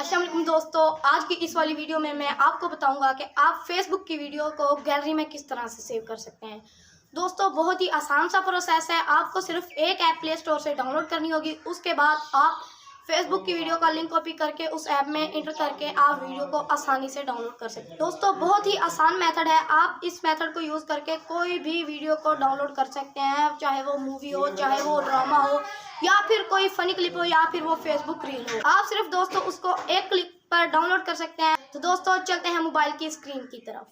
अस्सलाम वालेकुम दोस्तों, आज की इस वाली वीडियो में मैं आपको बताऊंगा कि आप फेसबुक की वीडियो को गैलरी में किस तरह से सेव कर सकते हैं। दोस्तों बहुत ही आसान सा प्रोसेस है। आपको सिर्फ एक ऐप प्ले स्टोर से डाउनलोड करनी होगी। उसके बाद आप फेसबुक की वीडियो का लिंक कॉपी करके उस ऐप में इंटर करके आप वीडियो को आसानी से डाउनलोड कर सकते हैं। दोस्तों बहुत ही आसान मेथड है। आप इस मेथड को यूज़ करके कोई भी वीडियो को डाउनलोड कर सकते हैं, चाहे वो मूवी हो, चाहे वो ड्रामा हो, या फिर कोई फनी क्लिप हो, या फिर वो फेसबुक रील हो। आप सिर्फ दोस्तों उसको एक क्लिक पर डाउनलोड कर सकते हैं। तो दोस्तों चलते हैं मोबाइल की स्क्रीन की तरफ।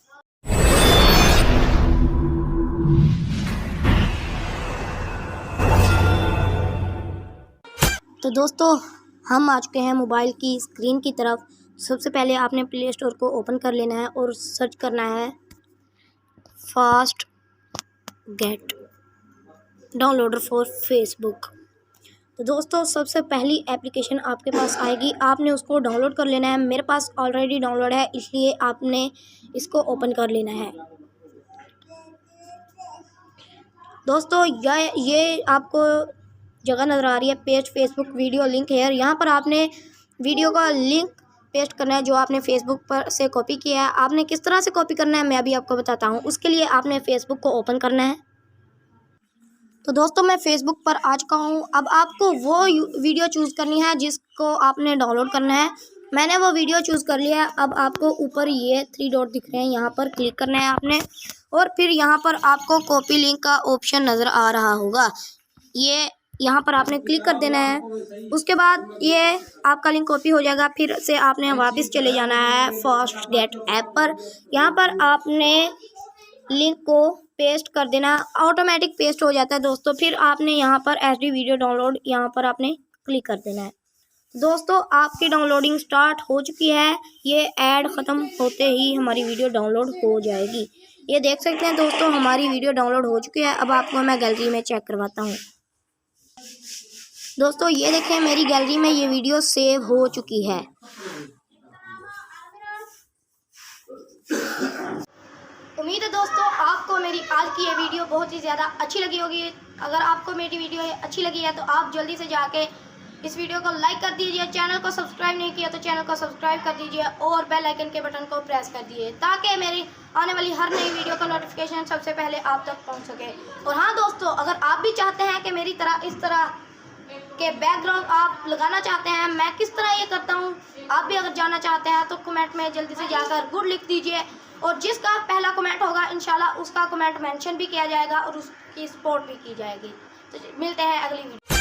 तो दोस्तों हम आ चुके हैं मोबाइल की स्क्रीन की तरफ। सबसे पहले आपने प्ले स्टोर को ओपन कर लेना है और सर्च करना है fast gate downloader for Facebook. तो दोस्तों सबसे पहली एप्लीकेशन आपके पास आएगी, आपने उसको डाउनलोड कर लेना है। मेरे पास ऑलरेडी डाउनलोड है, इसलिए आपने इसको ओपन कर लेना है। दोस्तों ये आपको जगह नज़र आ रही है, paste Facebook video link here. यहाँ पर आपने वीडियो का लिंक पेस्ट करना है जो आपने फेसबुक पर से कॉपी किया है। आपने किस तरह से कॉपी करना है मैं अभी आपको बताता हूँ। उसके लिए आपने फेसबुक को ओपन करना है। तो दोस्तों मैं फेसबुक पर आ चुका हूँ। अब आपको वो वीडियो चूज़ करनी है जिसको आपने डाउनलोड करना है। मैंने वो वीडियो चूज़ कर लिया है। अब आपको ऊपर ये 3 डॉट दिख रहे हैं, यहाँ पर क्लिक करना है आपने, और फिर यहाँ पर आपको कॉपी लिंक का ऑप्शन नज़र आ रहा होगा। ये यहाँ पर आपने क्लिक कर देना है। उसके बाद ये आपका लिंक कॉपी हो जाएगा। फिर से आपने वापस चले जाना है फास्ट गेट ऐप पर। यहाँ पर आपने लिंक को पेस्ट कर देना, ऑटोमेटिक पेस्ट हो जाता है दोस्तों। फिर आपने यहाँ पर HD वीडियो डाउनलोड यहाँ पर आपने क्लिक कर देना है। दोस्तों आपकी डाउनलोडिंग स्टार्ट हो चुकी है। ये ऐड ख़त्म होते ही हमारी वीडियो डाउनलोड हो जाएगी। ये देख सकते हैं दोस्तों हमारी वीडियो डाउनलोड हो चुकी है। अब आपको मैं गैलरी में चेक करवाता हूँ। दोस्तों ये देखें मेरी गैलरी में ये वीडियो सेव हो चुकी है। उम्मीद है दोस्तों आपको मेरी आज की ये वीडियो बहुत ही ज़्यादा अच्छी लगी होगी। अगर आपको मेरी वीडियो अच्छी लगी है तो आप जल्दी से जाके इस वीडियो को लाइक कर दीजिए। चैनल को सब्सक्राइब नहीं किया तो चैनल को सब्सक्राइब कर दीजिए और बेल आइकन के बटन को प्रेस कर दीजिए ताकि मेरी आने वाली हर नई वीडियो का नोटिफिकेशन सबसे पहले आप तक पहुंच सके। और हाँ दोस्तों, अगर आप भी चाहते हैं कि मेरी तरह इस तरह के बैकग्राउंड आप लगाना चाहते हैं, मैं किस तरह ये करता हूँ, आप भी अगर जानना चाहते हैं तो कमेंट में जल्दी से जाकर गुड लिख दीजिए। और जिसका पहला कमेंट होगा इंशाल्लाह उसका कमेंट मेंशन भी किया जाएगा और उसकी सपोर्ट भी की जाएगी। तो मिलते हैं अगली वीडियो।